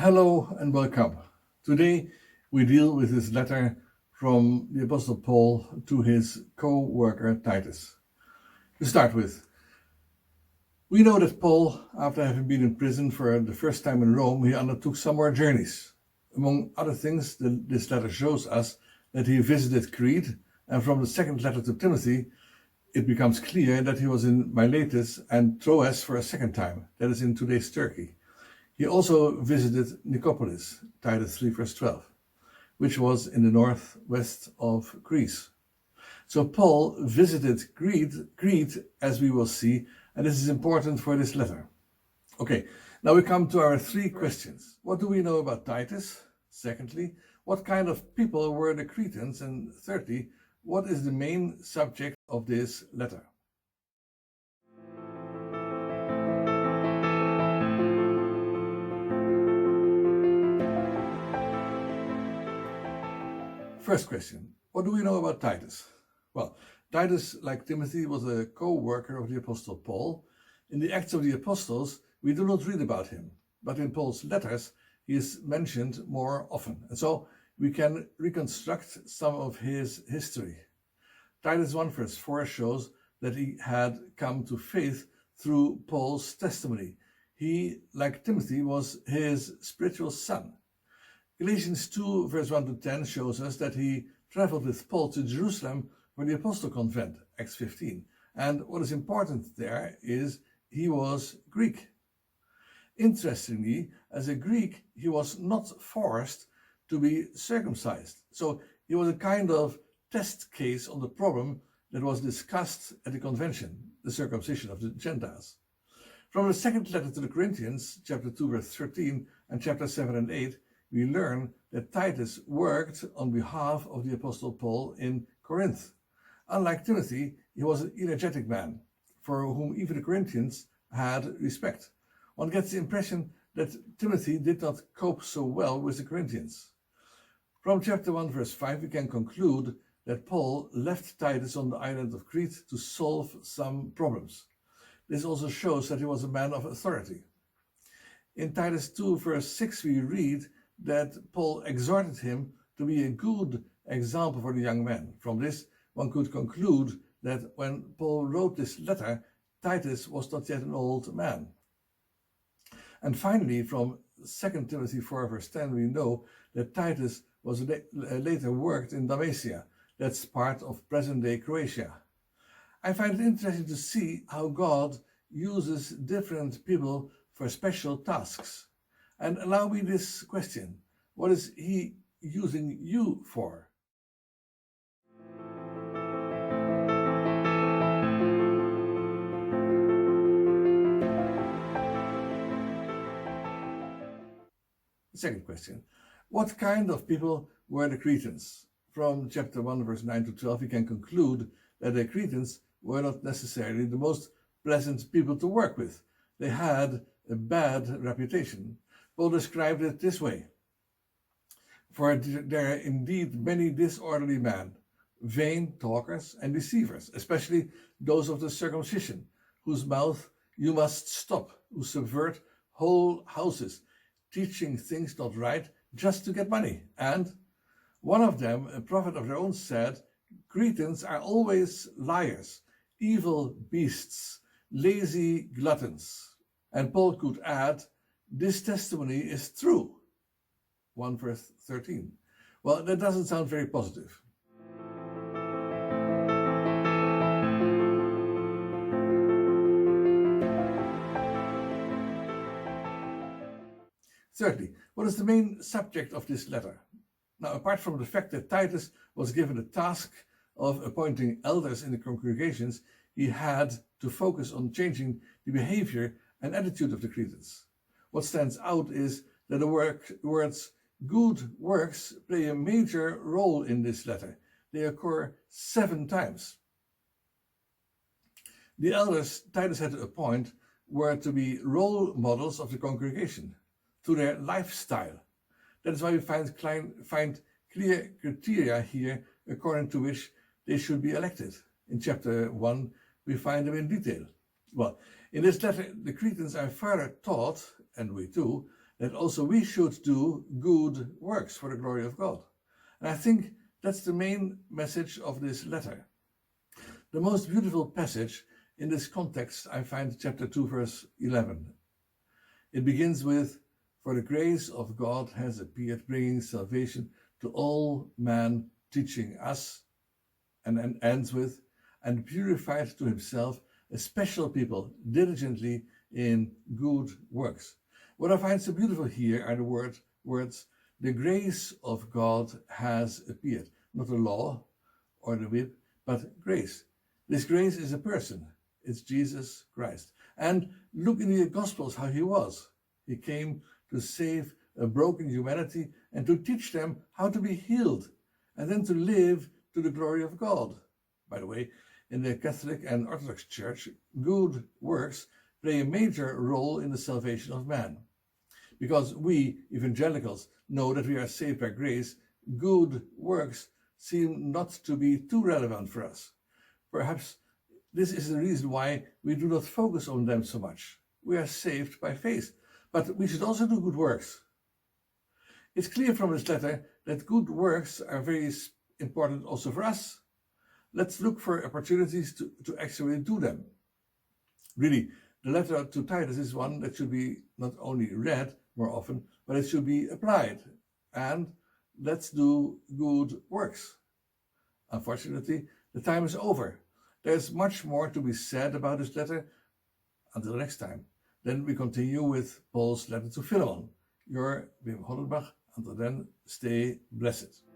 Hello and welcome. Today we deal with this letter from the Apostle Paul to his co-worker Titus. To start with, we know that Paul, after having been in prison for the first time in Rome, he undertook some more journeys. Among other things, this letter shows us that he visited Crete, and from the second letter to Timothy, it becomes clear that he was in Miletus and Troas for a second time, that is in today's Turkey. He also visited Nicopolis, Titus 3 verse 12, which was in the northwest of Greece. So Paul visited Crete, as we will see, and this is important for this letter. Okay, now we come to our three questions. What do we know about Titus? Secondly, what kind of people were the Cretans? And thirdly, what is the main subject of this letter? First question, what do we know about Titus? Well, Titus, like Timothy, was a co-worker of the Apostle Paul. In the Acts of the Apostles, we do not read about him, but in Paul's letters, he is mentioned more often. And so we can reconstruct some of his history. Titus 1 verse 4 shows that he had come to faith through Paul's testimony. He, like Timothy, was his spiritual son. Galatians 2 verse 1 to 10 shows us that he traveled with Paul to Jerusalem for the Apostle Convent, Acts 15. And what is important there is he was Greek. Interestingly, as a Greek, he was not forced to be circumcised. So he was a kind of test case on the problem that was discussed at the convention, the circumcision of the Gentiles. From the second letter to the Corinthians, chapter 2 verse 13 and chapter 7 and 8, we learn that Titus worked on behalf of the Apostle Paul in Corinth. Unlike Timothy, he was an energetic man, for whom even the Corinthians had respect. One gets the impression that Timothy did not cope so well with the Corinthians. From chapter 1 verse 5 we can conclude that Paul left Titus on the island of Crete to solve some problems. This also shows that he was a man of authority. In Titus 2 verse 6 we read that Paul exhorted him to be a good example for the young men. From this, one could conclude that when Paul wrote this letter, Titus was not yet an old man. And finally, from 2 Timothy 4 verse 10, we know that Titus was later worked in Dalmatia. That's part of present-day Croatia. I find it interesting to see how God uses different people for special tasks. And allow me this question, what is he using you for? Second question, what kind of people were the Cretans? From chapter 1 verse 9 to 12 we can conclude that the Cretans were not necessarily the most pleasant people to work with. They had a bad reputation. Paul described it this way: for there are indeed many disorderly men, vain talkers and deceivers, especially those of the circumcision, whose mouth you must stop, who subvert whole houses, teaching things not right just to get money. And one of them, a prophet of their own, said, Cretans are always liars, evil beasts, lazy gluttons. And Paul could add, this testimony is true. 1 verse 13. Well, that doesn't sound very positive. Thirdly, what is the main subject of this letter? Now, apart from the fact that Titus was given the task of appointing elders in the congregations, he had to focus on changing the behavior and attitude of the Cretans. What stands out is that the words good works play a major role in this letter. They occur 7 times. The elders Titus had to appoint were to be role models of the congregation through their lifestyle. That is why we find clear criteria here according to which they should be elected. In chapter 1, we find them in detail. Well, in this letter, the Cretans are further taught, and we too, that also we should do good works for the glory of God. And I think that's the main message of this letter. The most beautiful passage in this context I find chapter 2, verse 11. It begins with, "For the grace of God has appeared, bringing salvation to all men, teaching us," and then ends with, "and purified to himself a special people, diligently in good works." What I find so beautiful here are the words, "the grace of God has appeared." Not the law or the whip, but grace. This grace is a person. It's Jesus Christ. And look in the Gospels how he was. He came to save a broken humanity and to teach them how to be healed and then to live to the glory of God. By the way, in the Catholic and Orthodox Church, good works play a major role in the salvation of man. Because we, evangelicals, know that we are saved by grace, good works seem not to be too relevant for us. Perhaps this is the reason why we do not focus on them so much. We are saved by faith, but we should also do good works. It's clear from this letter that good works are very important also for us. Let's look for opportunities to actually do them. Really, the letter to Titus is one that should be not only read more often, but it should be applied. And let's do good works. Unfortunately, the time is over. There's much more to be said about this letter. Until next time. Then we continue with Paul's letter to Philemon. Your Wim Hoddenbach. Until then, stay blessed.